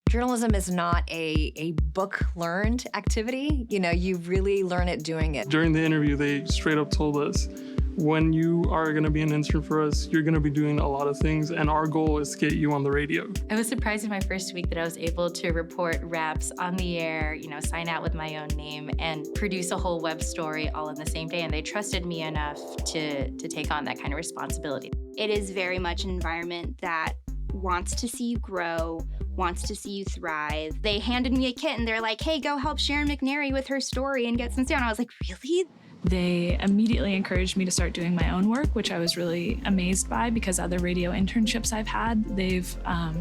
Journalism is not a book-learned activity. You know, you really learn it doing it. During the interview, they straight up told us, when you are going to be an intern for us, you're going to be doing a lot of things, and our goal is to get you on the radio. I was surprised in my first week that I was able to report raps on the air, you know, sign out with my own name, and produce a whole web story all in the same day, and they trusted me enough to take on that kind of responsibility. It is very much an environment that wants to see you grow, wants to see you thrive. They handed me a kit and they're like, hey, go help Sharon McNary with her story and get some sound. I was like, really? They immediately encouraged me to start doing my own work, which I was really amazed by because other radio internships I've had, they've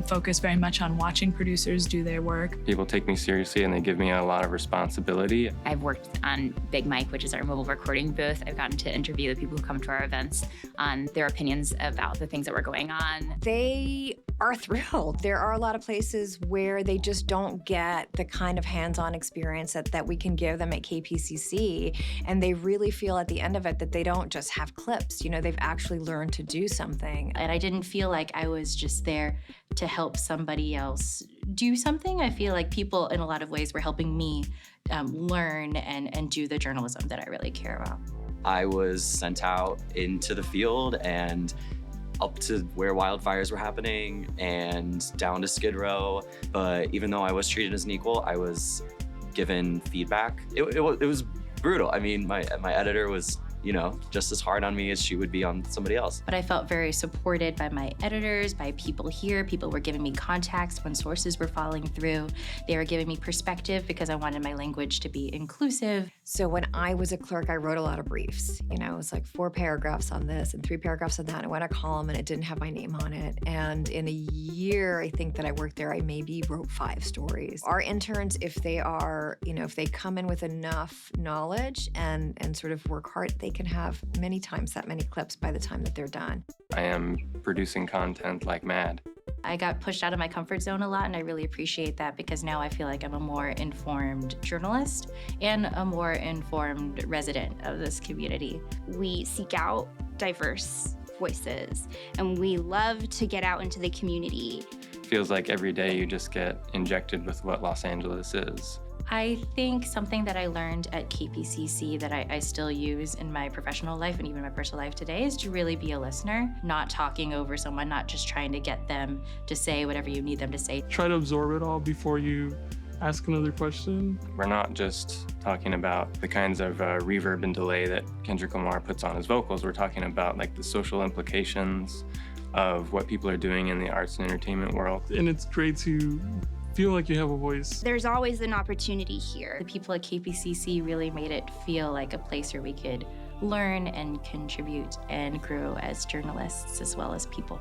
focused very much on watching producers do their work. People take me seriously and they give me a lot of responsibility. I've worked on Big Mike, which is our mobile recording booth. I've gotten to interview the people who come to our events on their opinions about the things that were going on. They are thrilled. There are a lot of places where they just don't get the kind of hands-on experience that we can give them at KPCC, and they really feel at the end of it that they don't just have clips. You know, they've actually learned to do something. And I didn't feel like I was just there to help somebody else do something. I feel like people, in a lot of ways, were helping me learn and do the journalism that I really care about. I was sent out into the field and up to where wildfires were happening and down to Skid Row. But even though I was treated as an equal, I was given feedback. It was brutal. I mean, my editor was, you know, just as hard on me as she would be on somebody else. But I felt very supported by my editors, by people here. People were giving me context when sources were falling through. They were giving me perspective because I wanted my language to be inclusive. So when I was a clerk, I wrote a lot of briefs. You know, it was like 4 paragraphs on this and 3 paragraphs on that. And I went a column and it didn't have my name on it. And in a year, I think that I worked there, I maybe wrote 5 stories. Our interns, if they are, you know, if they come in with enough knowledge and sort of work hard, they can have many times that many clips by the time that they're done. I am producing content like mad. I got pushed out of my comfort zone a lot, and I really appreciate that because now I feel like I'm a more informed journalist and a more informed resident of this community. We seek out diverse voices, and we love to get out into the community. Feels like every day you just get injected with what Los Angeles is. I think something that I learned at KPCC that I still use in my professional life and even my personal life today is to really be a listener, not talking over someone, not just trying to get them to say whatever you need them to say. Try to absorb it all before you ask another question. We're not just talking about the kinds of reverb and delay that Kendrick Lamar puts on his vocals. We're talking about like the social implications of what people are doing in the arts and entertainment world. And it's great to feel like you have a voice. There's always an opportunity here. The people at KPCC really made it feel like a place where we could learn and contribute and grow as journalists as well as people.